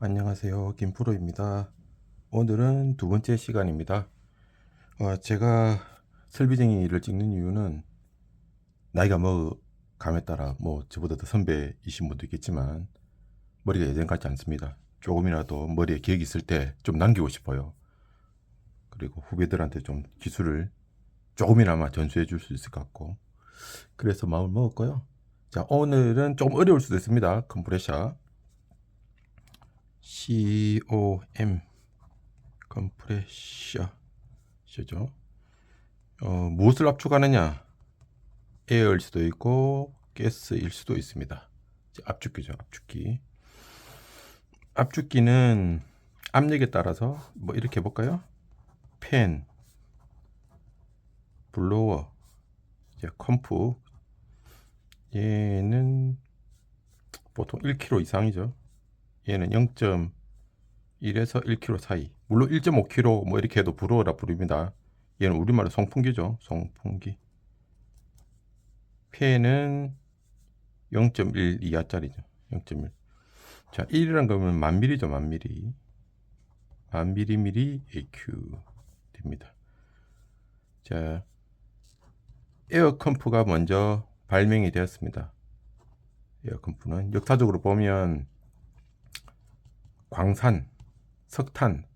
안녕하세요. 김프로입니다. 오늘은 두 번째 시간입니다. 제가 설비쟁이를 찍는 이유는 나이가 감에 따라 저보다 더 선배이신 분도 있겠지만 머리가 예전 같지 않습니다. 조금이라도 머리에 기억이 있을 때 좀 남기고 싶어요. 그리고 후배들한테 좀 기술을 조금이나마 전수해 줄 수 있을 것 같고 그래서 마음을 먹었고요. 자, 오늘은 조금 어려울 수도 있습니다. 컴프레셔 COM 컴프레셔 죠. 무엇을 압축하느냐? 에어일 수도 있고 가스일 수도 있습니다. 압축기죠, 압축기. 압축기는 압력에 따라서 이렇게 해볼까요? 팬, 블로워, 이제 컴프. 얘는 보통 1kg 이상이죠. 얘는 0.1에서 1kg 사이. 물론 1.5kg 이렇게 해도 불어라 부릅니다. 얘는 우리말로 송풍기죠, 송풍기. 팬은 0.1 이하짜리죠. 0.1. 자, 1이란 거면 만밀이죠, 만밀이. 만밀리밀리 AQ 됩니다. 자, 에어컴프가 먼저 발명이 되었습니다. 에어컴프는 역사적으로 보면 광산, 석탄,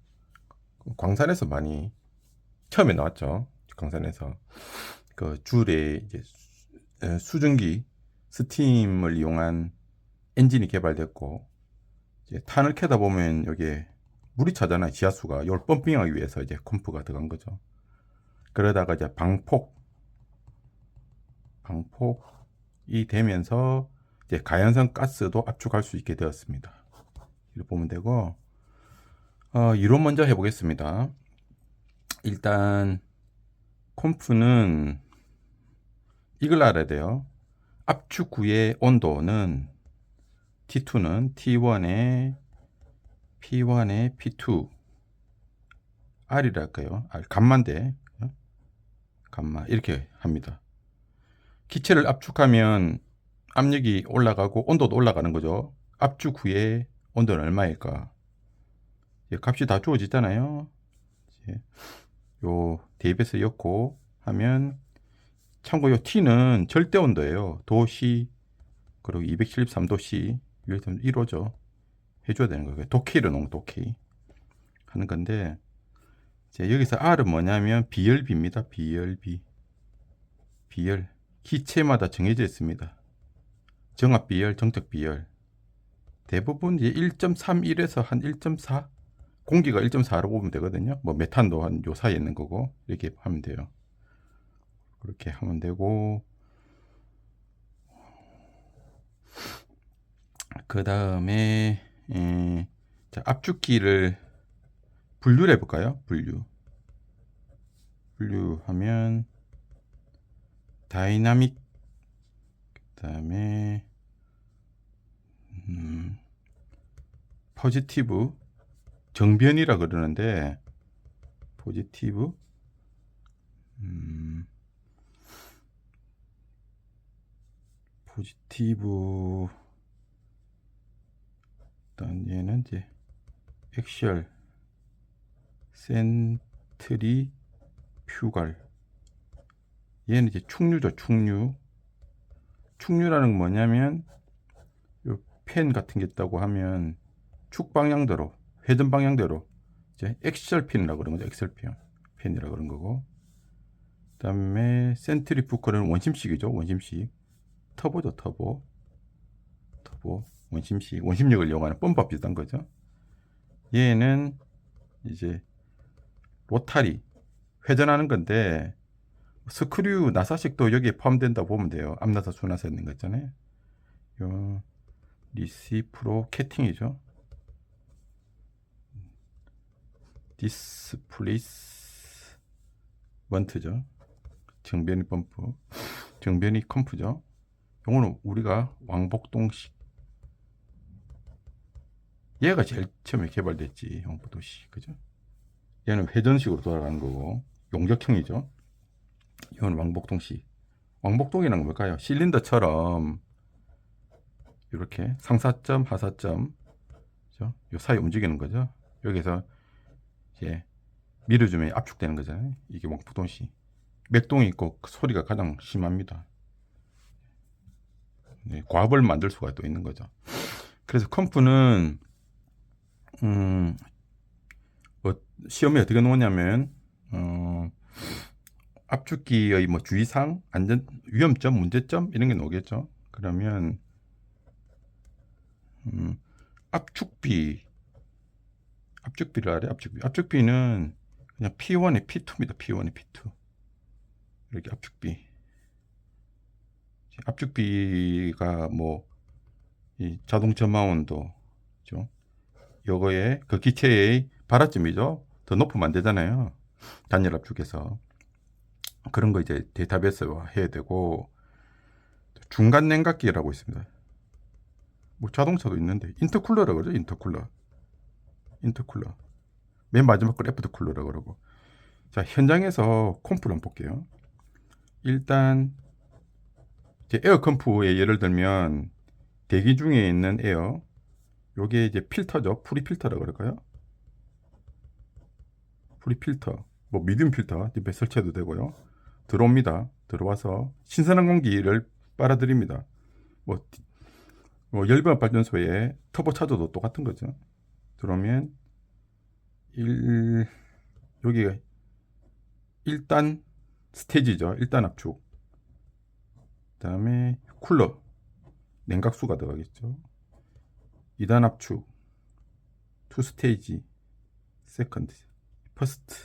광산에서 많이 처음에 나왔죠. 광산에서 그 줄에 이제 수증기, 스팀을 이용한 엔진이 개발됐고, 이제 탄을 캐다 보면 여기에 물이 차잖아요. 지하수가. 이걸 펌핑하기 위해서 이제 컴프가 들어간 거죠. 그러다가 이제 방폭이 되면서 이제 가연성 가스도 압축할 수 있게 되었습니다. 이렇게 보면 되고, 이론 먼저 해보겠습니다. 일단 컴프는 이걸 알아야 돼요. 압축 후의 온도는 T2는 T1에 P1에 P2 R이랄까요? R 감마인데 감마 이렇게 합니다. 기체를 압축하면 압력이 올라가고 온도도 올라가는 거죠. 압축 후에 온도는 얼마일까? 값이 다 주어지잖아요. 요 대입해서 엮고 하면, 참고 요 T는 절대 온도예요. 도시 그리고 273도씨 1호죠. 해줘야 되는 거예요. 도케이로 넣으면 도케이 하는 건데, 이제 여기서 R은 뭐냐면 비열비입니다. 비열비. 비열. 기체마다 정해져 있습니다. 정압 비열, 정적 비열. 대부분 이제 1.31에서 한 1.4, 공기가 1.4라고 보면 되거든요. 메탄도 한 요 사이에 있는 거고, 이렇게 하면 돼요. 그렇게 하면 되고, 그 다음에 압축기를 분류를 해볼까요? 분류하면 다이나믹, 그 다음에 포지티브, 정변이라 그러는데, 포지티브, 일단 얘는 이제 액셜, 센트리퓨갈. 얘는 이제 충류죠, 충류. 충류라는 건 뭐냐면, 요 펜 같은 게 있다고 하면 축 방향대로, 회전 방향대로 이제 액셜 펜이라고 그러는 거죠. 액셜 펜이라고 그런 거고. 그다음에 센트리퓨갈은 원심식이죠. 원심식. 터보죠, 터보. 원심식. 원심력을 이용하는 펌프와 비슷한 거죠. 얘는 이제 로타리, 회전하는 건데, 스크류 나사식도 여기에 포함된다고 보면 돼요. 앞나사, 수나사 있는 거 있잖아요. 요 리시프로캐팅이죠. 디스플레이스먼트죠. 정변이 펌프, 정변이 컴프죠. 요거는 우리가 왕복동식. 얘가 제일 처음에 개발됐지, 왕복동식. 그죠? 얘는 회전식으로 돌아가는 거고, 용접형이죠. 이건 왕복동식. 왕복동이라는 건 뭘까요? 실린더처럼 이렇게 상사점, 하사점, 그죠? 요 사이 움직이는 거죠. 여기서 이제 밀어주면 압축되는 거잖아요. 이게 목부동시. 맥동이 있고 소리가 가장 심합니다. 네, 과압을 만들 수가 또 있는 거죠. 그래서 컴프는 시험에 어떻게 놓냐면 압축기의 뭐 주의사항, 안전 위험점, 문제점 이런 게 나오겠죠. 그러면 압축비를 알아요. 압축비는 그냥 P1에 P2입니다. P1에 P2 이렇게 압축비가 뭐 이 자동 점화온도 죠. 요거에 그 기체의 발화점이죠. 더 높으면 안 되잖아요. 단열 압축에서 그런 거 이제 데이터베이스화 해야 되고, 중간 냉각기라고 있습니다. 뭐 자동차도 있는데 인터쿨러라고 그러죠. 인터쿨러 맨 마지막 걸 애프터 쿨러라고 그러고. 자, 현장에서 컴프를 한번 볼게요. 일단 이제 에어 컴프의 예를 들면 대기 중에 있는 에어, 요게 이제 필터죠. 프리필터라고 그럴까요? 프리필터, 뭐 미디움 필터 집에 설치해도 되고요. 들어옵니다. 들어와서 신선한 공기를 빨아들입니다. 뭐, 열변 발전소에 터보 차저도 똑같은 거죠. 들어오면 여기가 1단 스테이지죠. 1단 압축. 그 다음에 쿨러, 냉각수가 들어가겠죠. 2단 압축, 2 스테이지, 세컨드, 퍼스트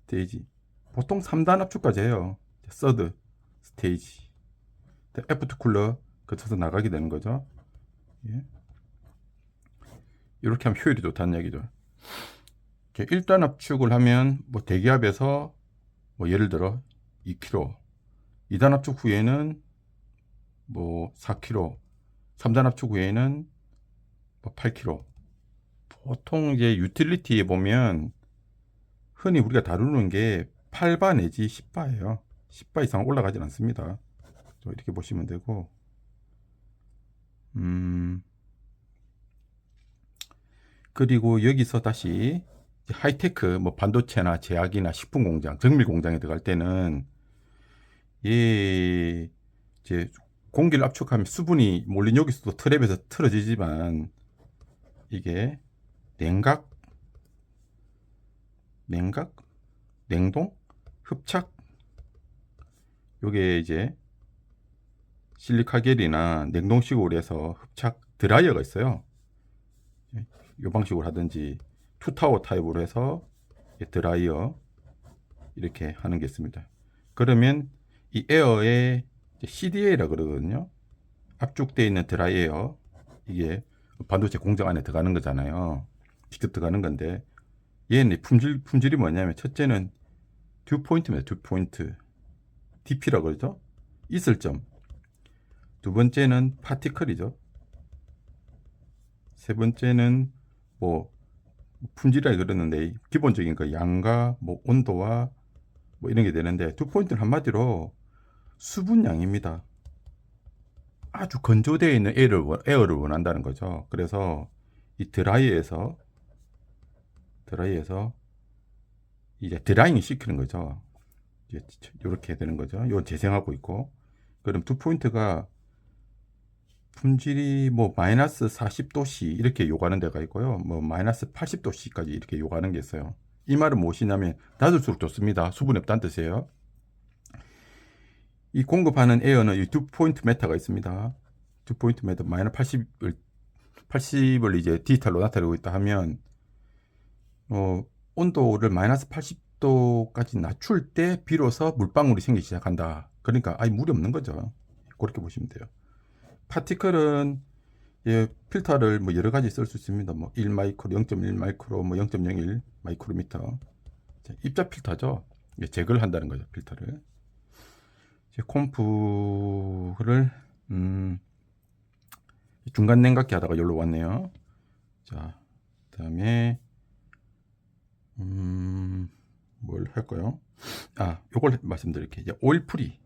스테이지. 보통 3단 압축까지 해요. 서드 스테이지. 애프터 쿨러 거쳐서 나가게 되는 거죠. 예. 이렇게 하면 효율이 좋다는 얘기죠. 1단 압축을 하면 뭐 대기압에서 뭐 예를 들어 2kg, 2단 압축 후에는 뭐 4kg, 3단 압축 후에는 뭐 8kg. 보통 이제 유틸리티에 보면 흔히 우리가 다루는 게 8바 내지 10바예요. 10바 이상 올라가진 않습니다. 이렇게 보시면 되고, 그리고 여기서 다시 하이테크 뭐 반도체나 제약이나 식품 공장, 정밀 공장에 들어갈 때는 이제 공기를 압축하면 수분이 몰린 여기서도 트랩에서 틀어지지만 이게 냉각, 냉동, 흡착, 요게 이제 실리카겔이나 냉동식으로 해서 흡착 드라이어가 있어요. 이 방식으로 하든지 투타워 타입으로 해서 드라이어 이렇게 하는 게 있습니다. 그러면 이 에어에 CDA라 그러거든요. 압축되어 있는 드라이에어, 이게 반도체 공장 안에 들어가는 거잖아요. 직접 들어가는 건데 얘는 품질이 뭐냐면, 첫째는 듀 포인트입니다. 듀 포인트, DP라고 그러죠. 있을 점. 두 번째는 파티클이죠. 세 번째는 뭐 품질이라 그러는데 기본적인 거 양과 뭐 온도와 뭐 이런 게 되는데, 두 포인트는 한마디로 수분량입니다. 아주 건조되어 있는 에어를 원한다는 거죠. 그래서 이 드라이에서 이제 드라잉 시키는 거죠. 이제 이렇게 되는 거죠. 이건 재생하고 있고, 그럼 두 포인트가 품질이 뭐 마이너스 40도씨 이렇게 요구하는 데가 있고요. 뭐 마이너스 80도씨까지 이렇게 요구하는 게 있어요. 이 말은 무엇이냐면 낮을수록 좋습니다. 수분이 없다는 뜻이에요. 이 공급하는 에어는 이 두 포인트 메타가 있습니다. 두 포인트 메타 마이너스 80을 이제 디지털로 나타내고 있다 하면 온도를 마이너스 80도까지 낮출 때 비로소 물방울이 생기기 시작한다. 그러니까 아예 물이 없는 거죠. 그렇게 보시면 돼요. 파티클은 필터를 뭐 여러 가지 쓸 수 있습니다. 뭐 1마이크로, 0.1 마이크로, 뭐 0.01 마이크로미터. 입자 필터죠. 제거를 한다는 거죠, 필터를. 콤프를 중간 냉각기 하다가 여기로 왔네요. 자, 그다음에 뭘 할까요? 요걸 말씀드릴게요. 이제 오일프리.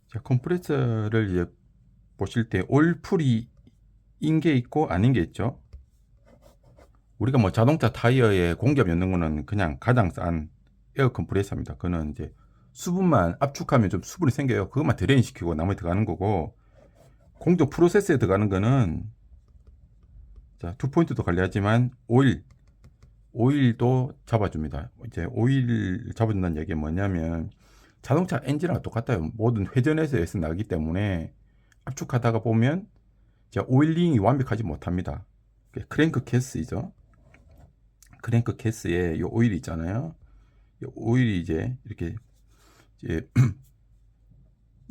자, 컴프레서를 이제 보실 때 오일프리 게 있고 아닌 게 있죠. 우리가 뭐 자동차 타이어에 공기압 넣는 거는 그냥 가장 싼 에어 컴프레서입니다. 그거는 이제 수분만 압축하면 좀 수분이 생겨요. 그것만 드레인 시키고 나머지 들어가는 거고, 공정 프로세스에 들어가는 거는, 자, 투 포인트도 관리하지만 오일도 잡아줍니다. 이제 오일 잡아준다는 얘기가 뭐냐면, 자동차 엔진하고 똑같아요. 모든 회전에서 나기 때문에 압축하다가 보면 오일링이 완벽하지 못합니다. 크랭크 캐스이죠. 크랭크 캐스에 이 오일이 있잖아요. 이 오일이 이제 이렇게 이제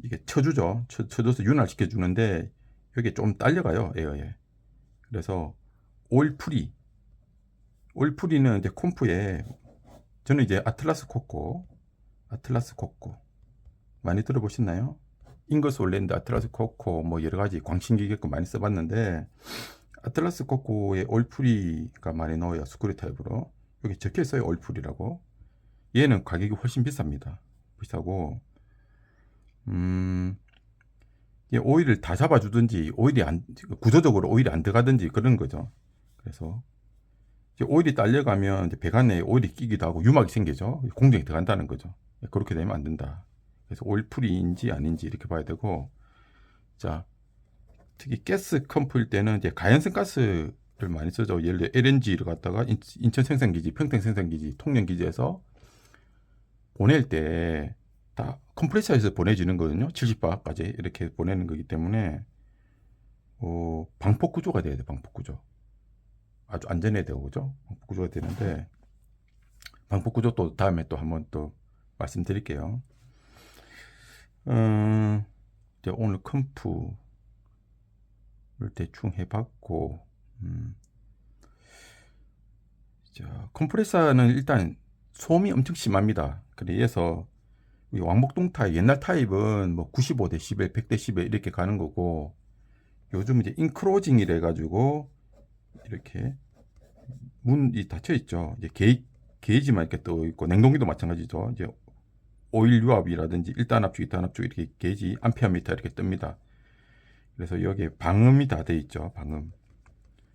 이게 쳐주죠. 쳐줘서 윤활시켜 주는데 여기 좀 딸려가요, 에어에. 그래서 오일프리는 이제 콤프에, 저는 이제 아틀라스 코코 많이 들어보셨나요? 잉거스홀랜드, 아틀라스 코코 뭐 여러 가지 광신기계 거 많이 써봤는데, 아틀라스 코코에 오일프리가 많이 나와요. 스크류 타입으로. 여기 적혀 있어요, 오일프리라고. 얘는 가격이 훨씬 비쌉니다. 비싸고, 이 오일을 다 잡아주든지 구조적으로 오일이 안 들어가든지 그런 거죠. 그래서 이제 오일이 딸려가면 이제 배관에 오일이 끼기도 하고 유막이 생기죠. 공정이 들어간다는 거죠. 그렇게 되면 안 된다. 그래서 오일 프리인지 아닌지 이렇게 봐야 되고, 자, 특히 가스 컴프일 때는 이제 가연성 가스를 많이 쓰죠. 예를 들어 LNG를 갖다가 인천 생산기지, 평택 생산기지, 통영기지에서 보낼 때 다 컴프레서에서 보내지는 거거든요. 70바까지 이렇게 보내는 거기 때문에 방폭 구조가 돼야 돼. 방폭 구조. 아주 안전해야 되고, 그죠? 방폭 구조가 되는데, 방폭 구조 또 다음에 또 한번 또 말씀드릴게요. 이제 오늘 컴프를 대충 해봤고, 자, 컴프레서는 일단 소음이 엄청 심합니다. 그래서 왕복동 타입, 옛날 타입은 뭐 95dB, 100dB 이렇게 가는 거고, 요즘 이제 인크로징이래 가지고 이렇게 문이 닫혀 있죠. 이제 게이지만 이렇게 떠 있고, 냉동기도 마찬가지죠. 이제 오일 유압이라든지 1단 압축, 2단 압축 이렇게 게이지, 암페어미터 이렇게 뜹니다. 그래서 여기에 방음이 다 돼 있죠. 방음.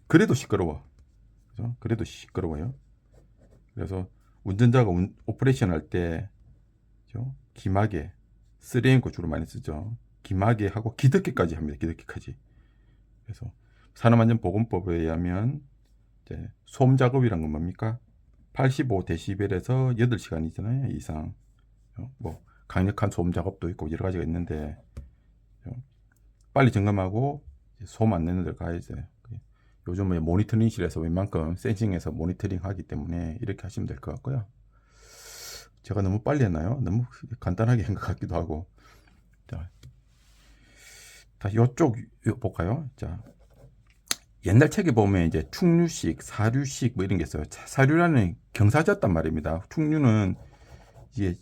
그래도 시끄러워. 그죠? 그래도 시끄러워요. 그래서 운전자가 오퍼레이션 할 때 기마개, 3M 주로 많이 쓰죠. 기마개 하고 기덕기까지 합니다. 기덕기까지. 그래서 산업안전보건법에 의하면 이제 소음 작업이란 건 뭡니까? 85dB에서 8시간이잖아요. 이상. 뭐 강력한 소음 작업도 있고 여러 가지가 있는데, 빨리 점검하고 소음 안 내는 데를 가야죠. 요즘 모니터링실에서 웬만큼 센싱해서 모니터링 하기 때문에 이렇게 하시면 될 것 같고요. 제가 너무 빨리 했나요? 너무 간단하게 한 것 같기도 하고. 자, 다시 이쪽 볼까요? 자, 옛날 책에 보면 이제 충류식, 사류식 뭐 이런 게 있어요. 사류라는 경사졌단 말입니다. 충류는 이게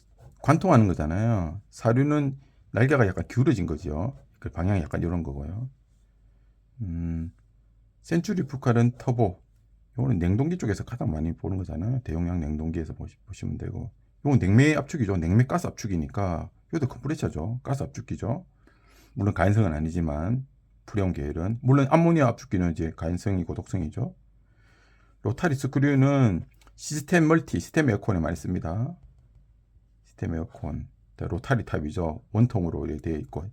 관통하는 거잖아요. 사류는 날개가 약간 기울어진 거죠. 그 방향이 약간 이런 거고요. 센츄리푸칼은 터보. 이거는 냉동기 쪽에서 가장 많이 보는 거잖아요. 대용량 냉동기에서 보시면 되고. 이건 냉매 압축이죠. 냉매 가스 압축이니까 이것도 컴프레서죠. 가스 압축기죠. 물론 가연성은 아니지만 프레온 계열은, 물론 암모니아 압축기는 이제 가연성이고 독성이죠. 로타리 스크류는 시스템 에어컨에 많이 씁니다. 시스템 에어컨 로타리 타입이죠. 원통으로 되어 있고,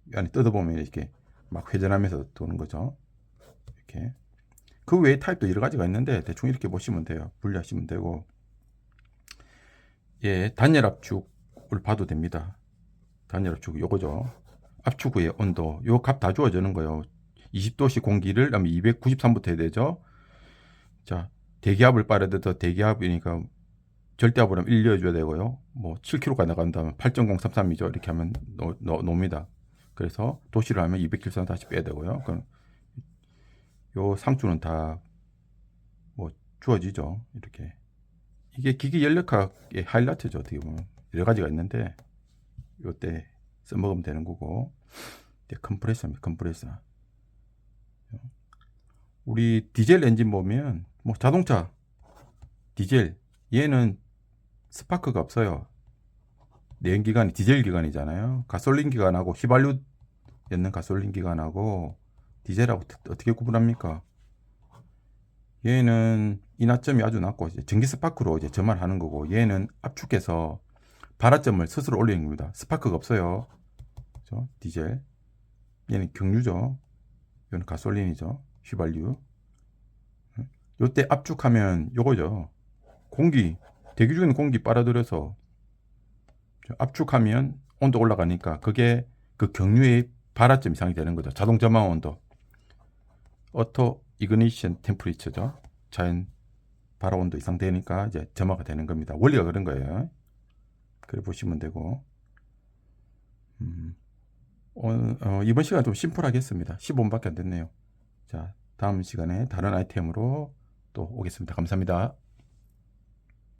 이 안에 뜯어보면 이렇게 막 회전하면서 도는 거죠. 이렇게. 그 외에 타입도 여러 가지가 있는데 대충 이렇게 보시면 돼요. 분리하시면 되고, 예, 단열 압축을 봐도 됩니다. 단열 압축 요거죠. 압축 후의 온도, 요 값 다 주어지는 거예요. 20도씨 공기를 293부터 해야 되죠. 자, 대기압을 빨아들여서 대기압이니까 절대압을 하면 1 넣어줘야 되고요. 뭐 7kg까지 나간다면 8.033이죠. 이렇게 하면 놓습니다. 그래서 도시를 하면 273 다시 빼야 되고요. 그럼 요 상수는 다 뭐 주어지죠. 이렇게. 이게 기계 연력학의 하이라이트죠. 어떻게 보면 여러 가지가 있는데 요때 써먹으면 되는 거고. 컴프레서입니다. 컴프레서. 우리 디젤 엔진 보면 뭐 자동차 디젤, 얘는 스파크가 없어요. 내연기관이 디젤 기관이잖아요. 가솔린 기관하고 휘발유 넣는 가솔린 기관하고 디젤하고 어떻게 구분합니까? 얘는 인하점이 아주 낮고 이제 전기 스파크로 이제 점화하는 거고, 얘는 압축해서 발화점을 스스로 올리는 겁니다. 스파크가 없어요. 그렇죠? 디젤. 얘는 경유죠. 이건 가솔린이죠. 휘발유. 요때 압축하면 요거죠. 공기, 대기 중에 공기 빨아들여서 압축하면 온도 올라가니까 그게 그 경유의 발화점 이상이 되는 거죠. 자동 점화 온도. 오토 이그니션 템퍼리처죠. 자연 발화 온도 이상 되니까 이제 점화가 되는 겁니다. 원리가 그런 거예요. 그래 보시면 되고. 이번 시간 좀 심플하게 했습니다. 15분밖에 안 됐네요. 자, 다음 시간에 다른 아이템으로 또 오겠습니다. 감사합니다.